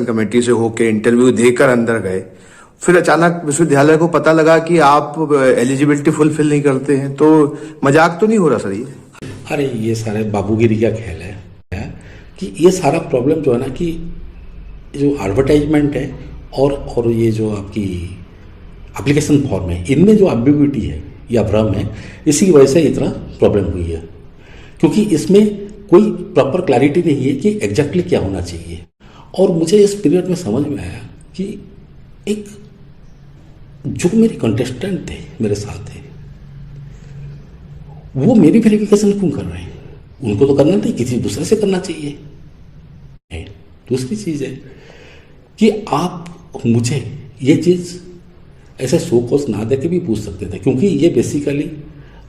Committee से होके interview देकर अंदर गए, फिर अचानक विश्वविद्यालय को पता लगा कि आप एलिजिबिलिटी फुलफिल नहीं करते हैं, तो मजाक तो नहीं हो रहा सर ये? अरे ये सारे बाबूगिरी का खेल है कि ये सारा प्रॉब्लम जो है ना कि जो एडवर्टाइजमेंट है और ये जो आपकी एप्लीकेशन फॉर्म है, इनमें जो एम्बिग्विटी है या भ्रम है, इसी की वजह से इतना प्रॉब्लम हुई है। क्योंकि इसमें कोई प्रॉपर क्लैरिटी नहीं है कि एग्जैक्टली क्या होना चाहिए। और मुझे इस पीरियड में समझ में आया कि एक जो मेरे कंटेस्टेंट थे, मेरे साथ थे, वो मेरी वेरिफिकेशन क्यों कर रहे हैं? उनको तो करना नहीं, किसी दूसरे से करना चाहिए। दूसरी चीज है कि आप मुझे ये चीज ऐसे शो कॉज ना दे के भी पूछ सकते थे, क्योंकि ये बेसिकली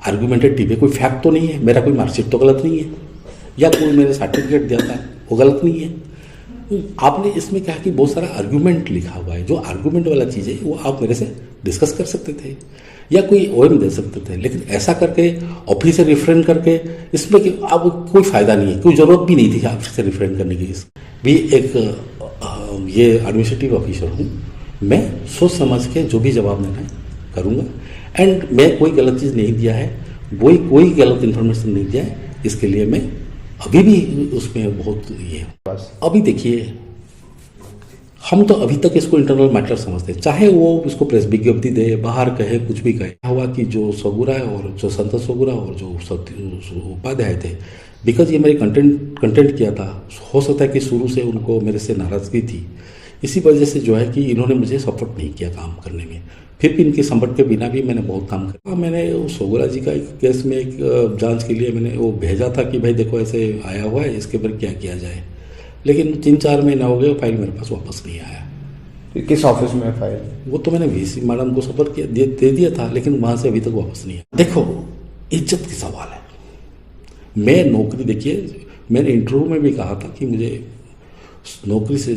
आर्गुमेंटेटिव है, कोई फैक्ट तो नहीं है, मेरा कोई मार्कशीट तो गलत नहीं है, या कोई मेरे सर्टिफिकेट दिया था वो गलत नहीं है। आपने इसमें क्या कि बहुत सारा आर्गुमेंट लिखा हुआ है, जो आर्गुमेंट वाला चीज़ है वो आप मेरे से डिस्कस कर सकते थे या कोई ओएम दे सकते थे। लेकिन ऐसा करके ऑफिस से रिफ्रेन करके इसमें कि अब कोई फ़ायदा नहीं है, कोई ज़रूरत भी नहीं थी ऑफिस से रिफ्रेन करने की। भी एक ये एडमिनिस्ट्रेटिव ऑफिसर हूँ, मैं सोच समझ के जो भी जवाब देना है करूँगा। एंड मैं कोई गलत चीज़ नहीं दिया है, कोई गलत इन्फॉर्मेशन नहीं दिया है, इसके लिए मैं अभी भी उसमें बहुत ये है। अभी देखिए, हम तो अभी तक इसको इंटरनल मैटर समझते हैं, चाहे वो इसको प्रेस विज्ञप्ति दे, बाहर कहे, कुछ भी कहे। हुआ कि जो सगुरा और जो संत सगुरा और जो उपाध्याय थे, बिकॉज ये मेरे कंटेंट किया था, हो सकता है कि शुरू से उनको मेरे से नाराज़गी थी, इसी वजह से जो है कि इन्होंने मुझे सपोर्ट नहीं किया काम करने में। फिर भी इनके संपर्क के बिना भी मैंने बहुत काम किया। मैंने सोगुरा जी का एक केस में एक जांच के लिए मैंने वो भेजा था कि भाई देखो ऐसे आया हुआ है, इसके ऊपर क्या किया जाए। लेकिन 3-4 महीने हो गए, फाइल मेरे पास वापस नहीं आया। किस ऑफिस में फाइल? वो तो मैंने वीसी मैडम को सपोर्ट किया दे दिया था, लेकिन वहाँ से अभी तक वापस नहीं आया। देखो, इज्जत की सवाल है। मैं नौकरी, देखिए मैंने इंटरव्यू में भी कहा था कि मुझे नौकरी से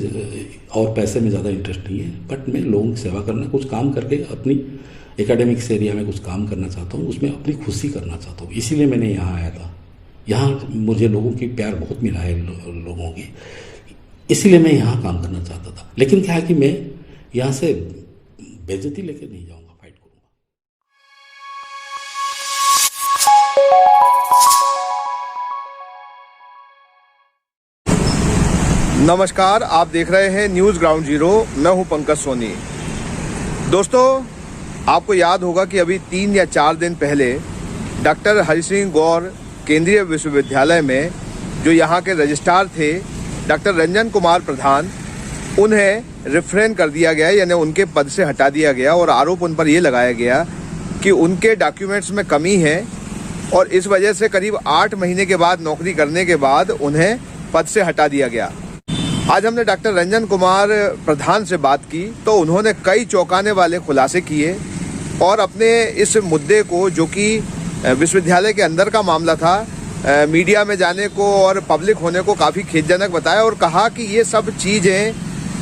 और पैसे में ज़्यादा इंटरेस्ट नहीं है, बट मैं लोगों की सेवा करना, कुछ काम करके अपनी एकेडमिक्स एरिया में कुछ काम करना चाहता हूँ, उसमें अपनी खुशी करना चाहता हूँ। इसीलिए मैंने यहाँ आया था। यहाँ मुझे लोगों की प्यार बहुत मिला है, लोगों की, इसीलिए मैं यहाँ काम करना चाहता था। लेकिन क्या है कि मैं यहाँ से बेइज्जती लेके नहीं जाऊँगा, फाइट करूँगा। नमस्कार, आप देख रहे हैं न्यूज़ ग्राउंड जीरो। मैं हूं पंकज सोनी। दोस्तों, आपको याद होगा कि अभी 3 या 4 दिन पहले डॉक्टर हरि सिंह गौर केंद्रीय विश्वविद्यालय में जो यहाँ के रजिस्ट्रार थे, डॉक्टर रंजन कुमार प्रधान, उन्हें रिफ्रेन कर दिया गया, यानी उनके पद से हटा दिया गया। और आरोप उन पर यह लगाया गया कि उनके डॉक्यूमेंट्स में कमी है और इस वजह से करीब 8 महीने के बाद नौकरी करने के बाद उन्हें पद से हटा दिया गया। आज हमने डॉक्टर रंजन कुमार प्रधान से बात की तो उन्होंने कई चौंकाने वाले खुलासे किए और अपने इस मुद्दे को, जो कि विश्वविद्यालय के अंदर का मामला था, मीडिया में जाने को और पब्लिक होने को काफ़ी खेदजनक बताया और कहा कि ये सब चीज़ें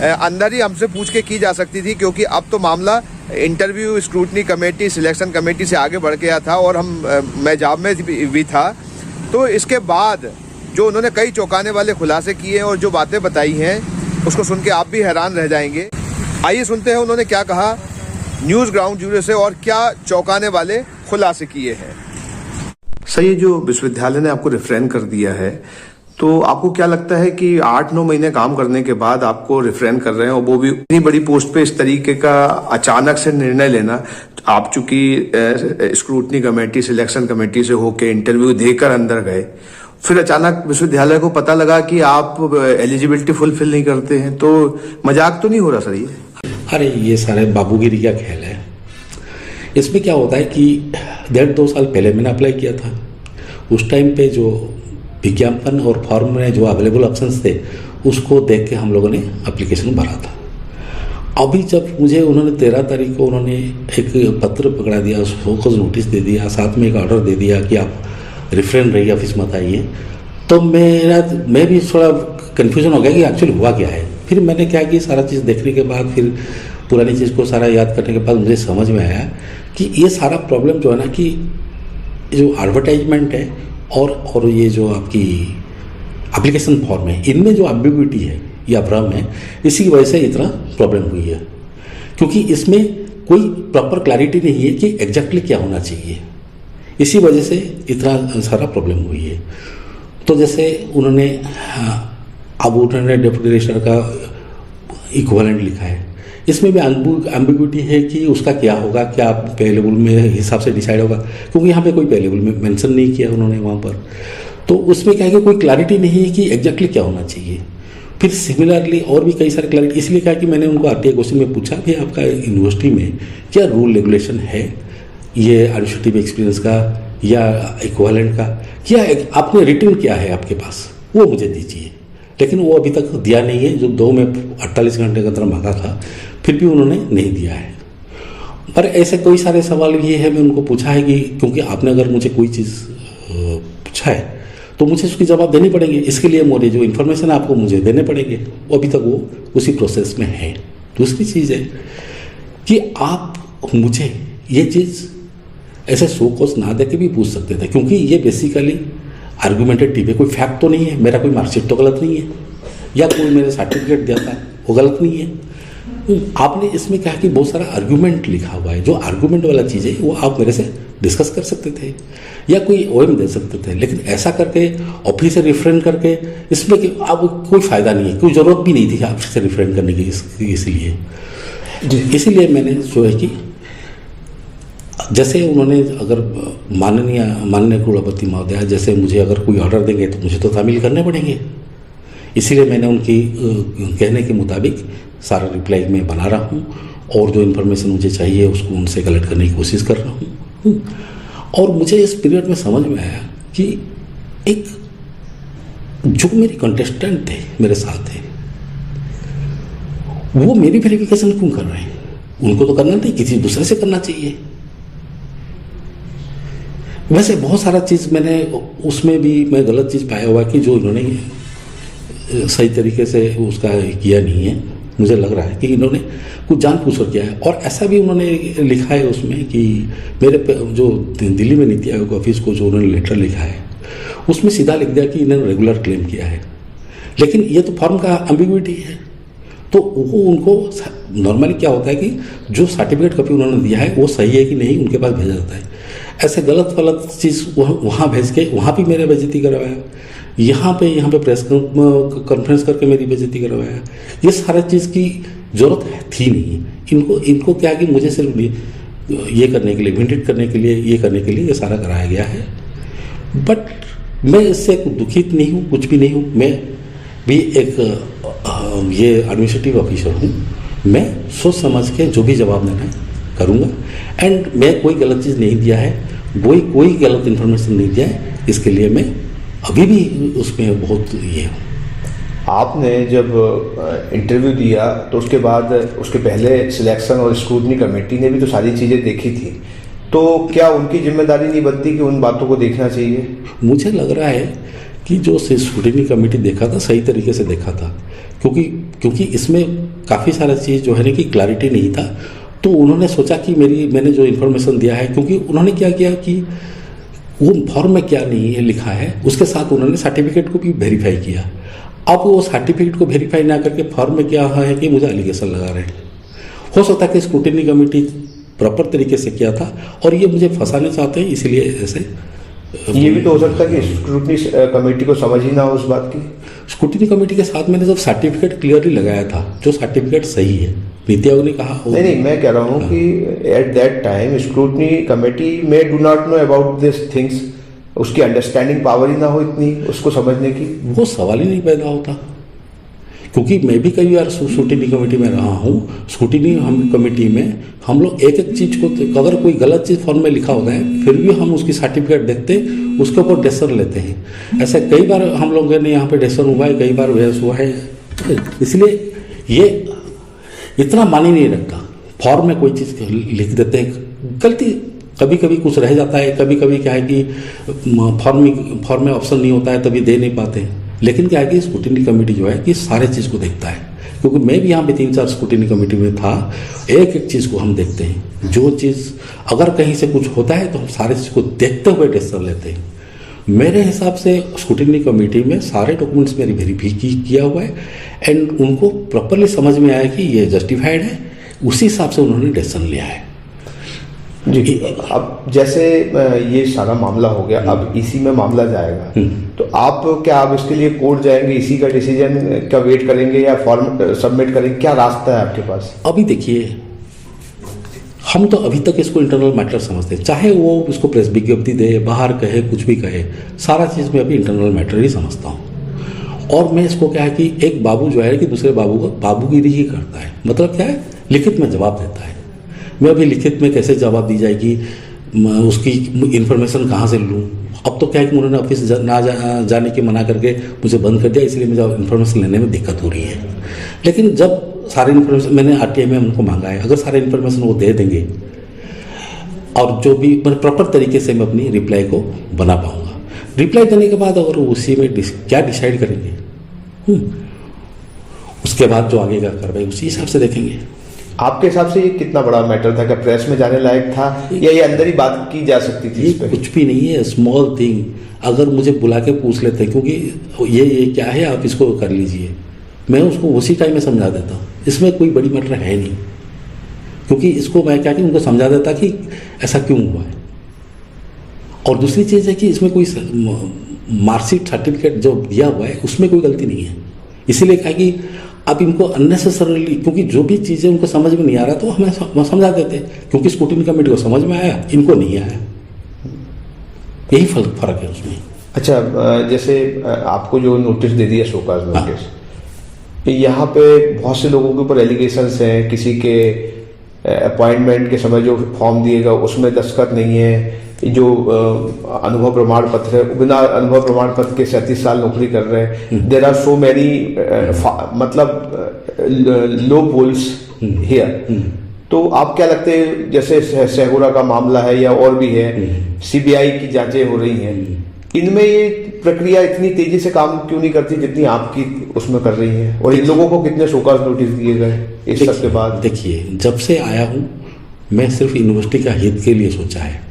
अंदर ही हमसे पूछ के की जा सकती थी, क्योंकि अब तो मामला interview scrutiny committee, selection committee से आगे बढ़ गया था और मैं जॉब में भी था। तो इसके बाद जो उन्होंने कई चौंकाने वाले खुलासे किए और जो बातें बताई हैं, उसको सुन के आप भी हैरान रह जाएंगे। आइए सुनते हैं उन्होंने क्या कहा न्यूज़ ग्राउंड जीरो से और क्या चौंकाने वाले खुलासे किए हैं। सर, ये जो विश्वविद्यालय ने आपको रिफ्रेन कर दिया है, तो आपको क्या लगता है कि 8-9 महीने काम करने के बाद आपको रिफ्रेन कर रहे हैं, और वो भी इतनी बड़ी पोस्ट पे इस तरीके का अचानक से निर्णय लेना? आप चूंकि स्क्रूटनी कमेटी, सिलेक्शन कमेटी से होके इंटरव्यू देकर अंदर गए, फिर अचानक विश्वविद्यालय को पता लगा कि आप एलिजिबिलिटी फुलफिल नहीं करते हैं, तो मजाक तो नहीं हो रहा सर ये? अरे ये सारे बाबूगिरी का खेल है। इसमें क्या होता है कि 1.5-2 साल पहले मैंने अप्लाई किया था। उस टाइम पे जो विज्ञापन और फॉर्म में जो अवेलेबल ऑप्शंस थे, उसको देख के हम लोगों ने एप्लीकेशन भरा था। अभी जब मुझे उन्होंने 13 तारीख को उन्होंने एक पत्र पकड़ा दिया, शोकॉज नोटिस दे दिया, साथ में एक ऑर्डर दे दिया कि आप रिफ्रेन रहिए, ऑफिस मत आइए, तो मैं भी थोड़ा कन्फ्यूजन हो गया कि एक्चुअली हुआ क्या है। फिर मैंने क्या कि सारा चीज़ देखने के बाद, फिर पुरानी चीज़ को सारा याद करने के बाद मुझे समझ में आया कि ये सारा प्रॉब्लम जो है ना कि जो एडवर्टाइजमेंट है और ये जो आपकी एप्लीकेशन फॉर्म है, इनमें जो एम्बिग्विटी है या भ्रम है, इसी की वजह से इतना प्रॉब्लम हुई है। क्योंकि इसमें कोई प्रॉपर क्लैरिटी नहीं है कि एग्जैक्टली क्या होना चाहिए, इसी वजह से इतना सारा प्रॉब्लम हुई है। तो जैसे उन्होंने अब उन्होंने डेप्यूटी रजिस्ट्रार का इक्विवेलेंट लिखा है, इसमें भी एम्बिग्विटी है कि उसका क्या होगा, क्या पे लेवल में हिसाब से डिसाइड होगा, क्योंकि यहाँ पे कोई पे लेवल में मेंशन नहीं किया उन्होंने वहाँ पर। तो उसमें क्या है कि कोई क्लैरिटी नहीं है कि एग्जैक्टली क्या होना चाहिए। फिर सिमिलरली और भी कई सारे क्लैरिटी, इसलिए कहा कि मैंने उनको आरटीआई क्वेश्चन में पूछा भी आपका यूनिवर्सिटी में क्या रूल रेगुलेशन है ये एडमिनिस्ट्रेटिव एक्सपीरियंस का या इक्विवेलेंट का, क्या आपने रिटर्न क्या है आपके पास, वो मुझे दीजिए। लेकिन वो अभी तक दिया नहीं है, जो 2 में 48 घंटे के अंदर मांगा था, फिर भी उन्होंने नहीं दिया है। पर ऐसे कई सारे सवाल ये है, मैं उनको पूछा है कि क्योंकि आपने अगर मुझे कोई चीज़ पूछा है तो मुझे उसकी जवाब देनी पड़ेगी, इसके लिए मोरे जो इन्फॉर्मेशन आपको मुझे देने पड़ेंगे, वो अभी तक वो उसी प्रोसेस में है। दूसरी चीज़ है कि आप मुझे ये चीज़ ऐसे शो कॉज ना दे के भी पूछ सकते थे, क्योंकि ये बेसिकली आर्गूमेंटेटिव है, कोई फैक्ट तो नहीं है, मेरा कोई मार्कशीट तो गलत नहीं है, या कोई मेरे सर्टिफिकेट दिया था वो गलत नहीं है। आपने इसमें कहा कि बहुत सारा आर्गूमेंट लिखा हुआ है, जो आर्गूमेंट वाला चीज़ है वो आप मेरे से डिस्कस कर सकते थे या कोई ओएम दे सकते थे, लेकिन ऐसा करके ऑफिस से रिफ्रेन करके इसमें कि अब कोई फ़ायदा नहीं है, कोई ज़रूरत भी नहीं थी ऑफिस से रिफ्रेन करने की। इसीलिए मैंने जो है कि जैसे उन्होंने अगर माननीय कुलपति महोदय जैसे मुझे अगर कोई ऑर्डर देंगे तो मुझे तो तामील करने पड़ेंगे, इसीलिए मैंने उनकी कहने के मुताबिक सारा रिप्लाई मैं बना रहा हूँ और जो इन्फॉर्मेशन मुझे चाहिए उसको उनसे कलेक्ट करने की कोशिश कर रहा हूँ। और मुझे इस पीरियड में समझ में आया कि एक जो मेरे कंटेस्टेंट थे, मेरे साथ थे, वो मेरी वेरिफिकेशन क्यों कर रहे हैं? उनको तो करना नहीं, किसी दूसरे से करना चाहिए। वैसे बहुत सारा चीज़ मैंने उसमें भी मैं गलत चीज़ पाया हुआ कि जो इन्होंने सही तरीके से उसका किया नहीं है। मुझे लग रहा है कि इन्होंने कुछ जानबूझकर किया है, और ऐसा भी उन्होंने लिखा है उसमें कि मेरे जो दिल्ली में नीति आयोग ऑफिस को जो उन्होंने लेटर लिखा है उसमें सीधा लिख दिया कि इन्होंने रेगुलर क्लेम किया है, लेकिन ये तो फॉर्म का एम्बिग्विटी है। तो वो उनको नॉर्मली क्या होता है कि जो सर्टिफिकेट कॉपी उन्होंने दिया है वो सही है कि नहीं उनके पास भेजा जाता है। ऐसे गलत चीज़ वहाँ भेज के वहाँ भी मेरे बेइज्जती करवाया, यहाँ पे प्रेस कॉन्फ्रेंस करके मेरी बेइज्जती करवाया। ये सारा चीज़ की ज़रूरत थी नहीं। इनको क्या है कि मुझे सिर्फ ये करने के लिए, विंटेड करने के लिए, ये करने के लिए ये सारा कराया गया है। बट मैं इससे दुखित नहीं हूँ, कुछ भी नहीं हूँ। मैं भी एक ये एडमिनिस्ट्रेटिव ऑफिसर हूँ, मैं सोच समझ के जो भी जवाब देना है करूँगा। एंड मैं कोई गलत चीज़ नहीं दिया है, कोई गलत इन्फॉर्मेशन नहीं दिया है, इसके लिए मैं अभी भी उसमें बहुत ये हूँ। आपने जब इंटरव्यू दिया तो उसके बाद उसके पहले सिलेक्शन और स्क्रूटनी कमेटी ने भी तो सारी चीज़ें देखी थी, तो क्या उनकी जिम्मेदारी नहीं बनती कि उन बातों को देखना चाहिए? मुझे लग रहा है कि जो स्क्रूटनी कमेटी देखा था सही तरीके से देखा था, क्योंकि इसमें काफ़ी सारा चीज़ जो है ना कि क्लैरिटी नहीं था। तो उन्होंने सोचा कि मैंने जो इन्फॉर्मेशन दिया है, क्योंकि उन्होंने क्या किया कि वो फॉर्म में क्या नहीं है लिखा है उसके साथ उन्होंने सर्टिफिकेट को भी वेरीफाई किया। अब वो सर्टिफिकेट को वेरीफाई ना करके फॉर्म में क्या है कि मुझे एलिगेशन लगा रहे हैं। हो सकता है कि स्क्रूटनी कमेटी प्रॉपर तरीके से किया था और ये मुझे फंसाना चाहते हैं, इसीलिए ऐसे। ये भी तो हो सकता है कि स्क्रूटनी कमेटी को समझ ही ना हो उस बात की। स्क्रूटनी कमेटी के साथ मैंने जब सर्टिफिकेट क्लियरली लगाया था, जो सर्टिफिकेट सही है, नीति आयोग ने कहा नहीं, मैं कह रहा हूँ कि at that time scrutiny committee में do not know about this things, उसकी अंडरस्टैंडिंग पावर ही ना हो इतनी उसको समझने की, वो सवाल ही नहीं पैदा होता। क्योंकि मैं भी कई बार स्क्रूटनी कमेटी में रहा हूँ। स्क्रूटनी कमेटी में हम लोग एक चीज़ को, अगर कोई गलत चीज़ फॉर्म में लिखा होता है फिर भी हम उसकी सर्टिफिकेट देखते, उसके ऊपर डिसीजन लेते हैं। ऐसे कई बार हम लोगों ने यहाँ पे डिसीजन हुआ है, कई बार बहस हुआ है। इसलिए ये इतना मानी नहीं रखता। फॉर्म में कोई चीज़ लिख देते हैं, गलती कभी कभी कुछ रह जाता है, कभी कभी क्या है कि फॉर्म में ऑप्शन नहीं होता है तभी दे नहीं पाते हैं। लेकिन क्या है कि स्क्रूटनी कमेटी जो है कि सारे चीज़ को देखता है, क्योंकि मैं भी यहाँ पे 3-4 स्क्रूटनी कमेटी में था। एक चीज़ को हम देखते हैं, जो चीज़ अगर कहीं से कुछ होता है तो हम सारे चीज़ को देखते हुए डिसीजन लेते हैं। मेरे हिसाब से स्क्रूटिनी कमेटी में सारे डॉक्यूमेंट्स मेरी वेरीफाई किया हुआ है एंड उनको प्रॉपरली समझ में आया कि ये जस्टिफाइड है, उसी हिसाब से उन्होंने डिसीजन लिया है। जी, अब जैसे ये सारा मामला हो गया, अब इसी में मामला जाएगा, तो आप क्या आप इसके लिए कोर्ट जाएंगे, इसी का डिसीजन का वेट करेंगे या फॉर्म सबमिट करेंगे, क्या रास्ता है आपके पास? अभी देखिए, हम तो अभी तक इसको इंटरनल मैटर समझते हैं, चाहे वो इसको प्रेस विज्ञप्ति दे, बाहर कहे, कुछ भी कहे, सारा चीज़ मैं अभी इंटरनल मैटर ही समझता हूँ। और मैं इसको क्या है कि एक बाबू जो है कि दूसरे बाबू को बाबूगिरी ही करता है, मतलब क्या है, लिखित में जवाब देता है। मैं अभी लिखित में कैसे जवाब दी जाएगी, उसकी इन्फॉर्मेशन कहाँ से लूँ? अब तो क्या है कि उन्होंने ऑफिस जाने की मना करके मुझे बंद कर दिया, इसलिए मुझे इन्फॉर्मेशन लेने में दिक्कत हो रही है। लेकिन जब सारे इन्फॉर्मेशन मैंने आरटीआई में उनको मांगा है, अगर सारे इन्फॉर्मेशन वो दे देंगे और जो भी मतलब प्रॉपर तरीके से मैं अपनी रिप्लाई को बना पाऊँगा। रिप्लाई देने के बाद अगर उसी में क्या डिसाइड करेंगे, उसके बाद जो आगे का कार्रवाई उसी हिसाब से देखेंगे। आपके हिसाब से ये कितना बड़ा मैटर था? क्या प्रेस में जाने लायक था या ये अंदर ही बात की जा सकती थी? ये कुछ भी नहीं है, स्मॉल थिंग। अगर मुझे बुला के पूछ लेते, क्योंकि ये क्या है, आप इसको कर लीजिए, मैं उसको उसी टाइम में समझा देता। इसमें कोई बड़ी मैटर है नहीं, क्योंकि इसको मैं क्या कि उनको समझा देता कि ऐसा क्यों हुआ है। और दूसरी चीज़ है कि इसमें कोई मार्कशीट सर्टिफिकेट जो दिया हुआ है उसमें कोई गलती नहीं है। इसीलिए कहा कि अब इनको अननेसेसरली, क्योंकि जो भी चीज़ें उनको समझ में नहीं आ रहा तो हमें समझा देते, क्योंकि स्क्रूटिनी कमेटी को समझ में आया, इनको नहीं आया, यही फर्क है उसमें। अच्छा, जैसे आपको जो नोटिस दे दिया, शोकाज नोटिस, यहाँ पे बहुत से लोगों के ऊपर एलिगेशंस हैं, किसी के अपॉइंटमेंट के समय जो फॉर्म दिएगा उसमें दस्तखत नहीं है, जो अनुभव प्रमाण पत्र है, बिना अनुभव प्रमाण पत्र के 37 साल नौकरी कर रहे हैं। देयर आर सो मैनी मतलब लो पोल्स हियर। तो आप क्या लगते हैं, जैसे सहगुरा का मामला है या और भी है, सीबीआई की जांचें हो रही हैं, इनमें ये प्रक्रिया इतनी तेजी से काम क्यों नहीं करती जितनी आपकी उसमें कर रही है? और इन लोगों को कितने शोकाज नोटिस दिए गए इस सब के बाद? देखिए, जब से आया हूँ मैं सिर्फ यूनिवर्सिटी का हित के लिए सोचा है।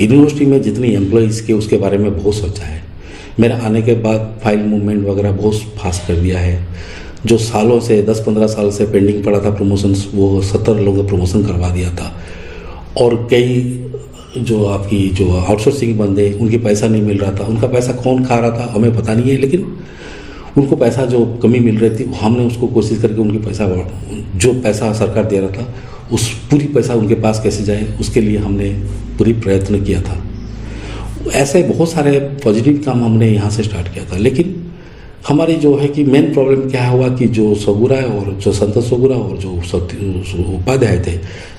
यूनिवर्सिटी में जितनी एम्प्लॉइज़ के उसके बारे में बहुत सोचा है। मेरा आने के बाद फाइल मूवमेंट वगैरह बहुत फास्ट कर दिया है। जो सालों से 10-15 साल से पेंडिंग पड़ा था प्रमोशंस, वो 70 लोगों का प्रमोशन करवा दिया था। और कई जो आपकी जो आउटसोर्सिंग बंदे, उनकी पैसा नहीं मिल रहा था, उनका पैसा कौन खा रहा था हमें पता नहीं है, लेकिन उनको पैसा जो कमी मिल रही थी हमने उसको कोशिश करके उनकी पैसा, जो पैसा सरकार दे रहा था उस पूरी पैसा उनके पास कैसे जाए उसके लिए हमने पूरी प्रयत्न किया था। ऐसे बहुत सारे पॉजिटिव काम हमने यहाँ से स्टार्ट किया था। लेकिन हमारी जो है कि मेन प्रॉब्लम क्या हुआ कि जो सगुरा और जो संतोष सगुरा और जो उपाध्याय थे,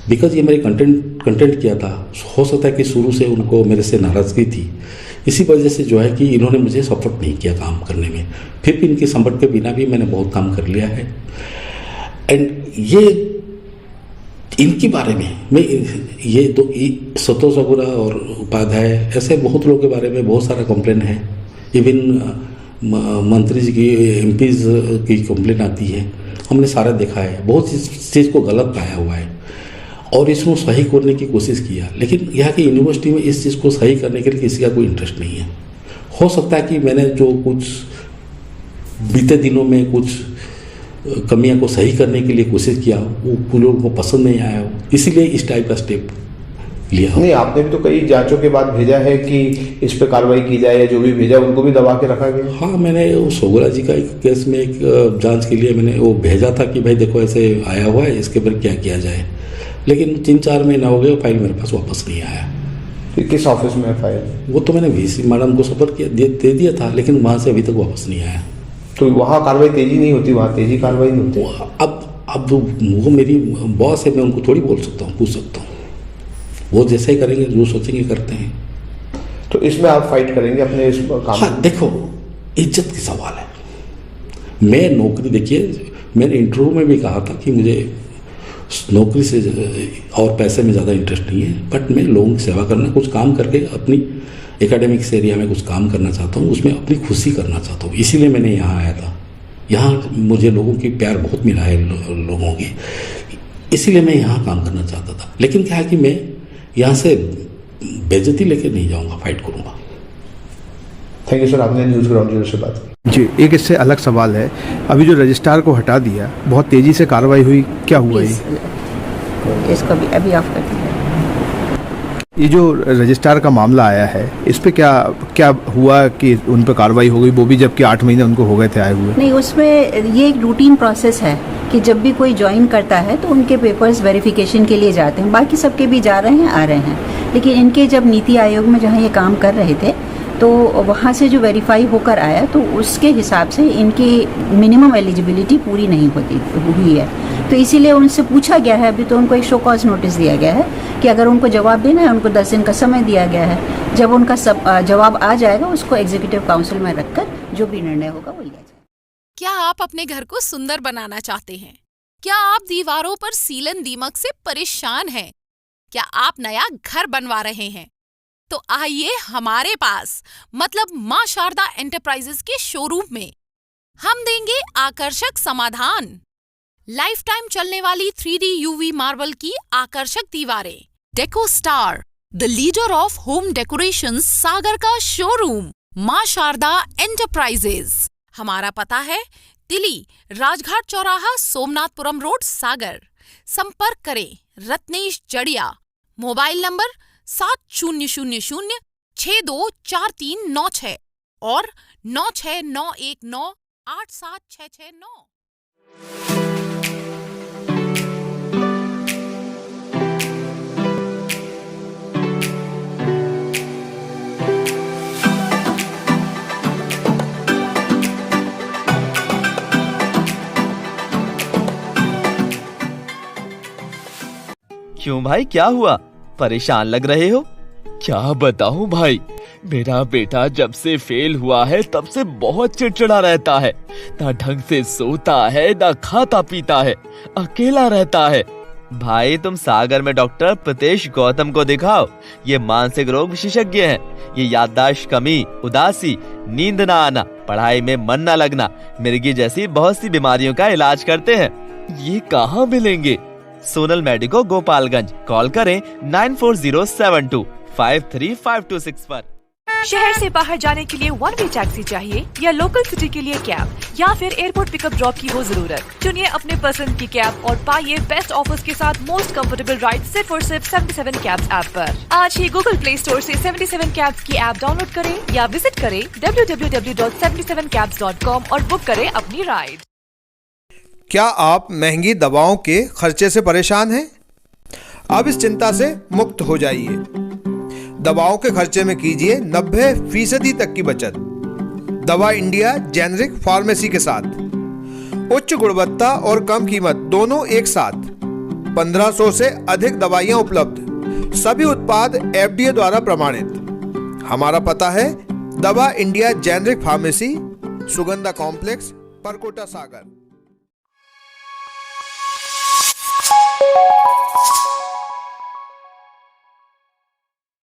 बिकॉज ये मेरे कंटेंट किया था, हो सकता है कि शुरू से उनको मेरे से नाराज़गी थी, इसी वजह से जो है कि इन्होंने मुझे सपोर्ट नहीं किया काम करने में। फिर भी इनके सपोर्ट के बिना भी मैंने बहुत काम कर लिया है। एंड ये इनके बारे में मैं ये तो संतोष सगुरा और उपाध्याय ऐसे बहुत लोगों के बारे में बहुत सारा कंप्लेन है। इवन मंत्री जी की, एमपीज की कंप्लेन आती है, हमने सारा देखा है, बहुत चीज़ को गलत पाया हुआ है और इसको सही करने की कोशिश किया। लेकिन यहाँ की यूनिवर्सिटी में इस चीज़ को सही करने के लिए किसी का कोई इंटरेस्ट नहीं है। हो सकता है कि मैंने जो कुछ बीते दिनों में कुछ कमियां को सही करने के लिए कोशिश किया वो लोगों को पसंद नहीं आया हो, इसीलिए इस टाइप का स्टेप लिया। नहीं, आपने भी तो कई जांचों के बाद भेजा है कि इस पे कार्रवाई की जाए, या जो भी भेजा उनको भी दबा के रखा गया। हाँ, मैंने सोगुरा जी का एक केस में एक जांच के लिए मैंने वो भेजा था कि भाई देखो ऐसे आया हुआ है, इसके पर क्या किया जाए। लेकिन 3-4 महीना हो गए, फाइल मेरे पास वापस नहीं आया। किस ऑफिस में है फाइल? वो तो मैंने वीसी मैडम को सपोर्ट किया, दे दिया था, लेकिन वहाँ से अभी तक वापस नहीं आया। तो वहाँ कार्रवाई तेजी नहीं होती, वहाँ तेजी कार्रवाई नहीं होती। अब वो मेरी बॉस है, मैं उनको थोड़ी बोल सकता हूँ, पूछ सकता हूँ, वो जैसे ही करेंगे, जो सोचेंगे करते हैं। तो इसमें आप फाइट करेंगे अपने इस काम? हाँ, देखो, इज्जत की सवाल है। मैं नौकरी, देखिए मैंने इंटरव्यू में भी कहा था कि मुझे नौकरी से और पैसे में ज़्यादा इंटरेस्ट नहीं है, बट मैं लोगों की सेवा करना, कुछ काम करके अपनी एकेडमिक्स एरिया में कुछ काम करना चाहता हूँ, उसमें अपनी खुशी करना चाहता हूँ, इसीलिए मैंने यहाँ आया था। यहाँ मुझे लोगों की प्यार बहुत मिला है, लोगों की, इसीलिए मैं यहाँ काम करना चाहता था। लेकिन क्या है कि मैं यहाँ से बेइज्जती लेकर नहीं जाऊँगा, फाइट करूँगा। थैंक यू सर, आपने न्यूज़ ग्राउंड जीरो से बात की। जी, एक इससे अलग सवाल है, अभी जो रजिस्ट्रार को हटा दिया, बहुत तेजी से कार्रवाई हुई, क्या हुआ ये? इसको भी अभी ऑफ कर दिया। ये जो रजिस्ट्रार का मामला आया है, इस पे क्या हुआ कि उन पर कार्रवाई हो गई, वो भी जबकि 8 महीने उनको हो गए थे आए हुए? नहीं, उसमें ये एक रूटीन प्रोसेस है कि जब भी कोई ज्वाइन करता है तो उनके पेपर्स वेरिफिकेशन के लिए जाते हैं, बाकी सबके भी जा रहे हैं, आ रहे हैं। लेकिन इनके जब नीति आयोग में जहाँ ये काम कर रहे थे तो वहाँ से जो वेरीफाई होकर आया तो उसके हिसाब से इनकी मिनिमम एलिजिबिलिटी पूरी नहीं हुई है। तो इसीलिए उनसे पूछा गया है, अभी तो उनको एक शो कॉज नोटिस दिया गया है कि अगर उनको जवाब देना है, उनको 10 दिन का समय दिया गया है। जब उनका जवाब आ जाएगा, उसको एग्जीक्यूटिव काउंसिल में रखकर जो भी निर्णय होगा वो लिया जाएगा। क्या आप अपने घर को सुंदर बनाना चाहते हैं? क्या आप दीवारों पर सीलन दीमक से परेशान हैं? क्या आप नया घर बनवा रहे हैं? तो आइए हमारे पास, मतलब मां शारदा एंटरप्राइजेस के शोरूम में। हम देंगे आकर्षक समाधान। लाइफ टाइम चलने वाली 3D UV मार्बल की आकर्षक दीवारें। Deco star, the leader of home decoration, Sagar का शोरूम, मां शारदा एंटरप्राइजेस। हमारा पता है तिली, राजघाट चौराहा, सोमनाथपुरम रोड, सागर। संपर्क करें रत्नेश जड़िया। मोबाइल नंबर 7000624396 और 9691987669। क्यों भाई, क्या हुआ? परेशान लग रहे हो? क्या बताऊं भाई, मेरा बेटा जब से फेल हुआ है तब से बहुत चिड़चिड़ा रहता है। ना ढंग से सोता है, ना खाता पीता है, अकेला रहता है। भाई तुम सागर में डॉक्टर प्रीतेश गौतम को दिखाओ। ये मानसिक रोग विशेषज्ञ हैं। ये याददाश्त कमी, उदासी, नींद ना आना, पढ़ाई में मन न लगना, मिर्गी जैसी बहुत सी बीमारियों का इलाज करते हैं। ये कहाँ मिलेंगे? सोनल मेडिको, गोपालगंज। कॉल करें 9407253526 पर। शहर से बाहर जाने के लिए वन वे टैक्सी चाहिए या लोकल सिटी के लिए कैब या फिर एयरपोर्ट पिकअप ड्रॉप की हो जरूरत? चुनिए अपने पसंद की कैब और पाइए बेस्ट ऑफर्स के साथ मोस्ट कंफर्टेबल राइड सिर्फ और सिर्फ 77 कैब्स ऐप पर। आज ही गूगल प्ले स्टोर से 77 कैब्स की ऐप डाउनलोड करें या विजिट करें www.77cabs.com और बुक करें अपनी राइड। क्या आप महंगी दवाओं के खर्चे से परेशान हैं? अब इस चिंता से मुक्त हो जाइए। दवाओं के खर्चे में कीजिए 90% तक की बचत। दवा इंडिया जेनेरिक फार्मेसी के साथ उच्च गुणवत्ता और कम कीमत दोनों एक साथ। 1500 से अधिक दवाइयां उपलब्ध, सभी उत्पाद FDA द्वारा प्रमाणित। हमारा पता है Dawa India generic pharmacy, Sugandha complex, Parkota, सागर।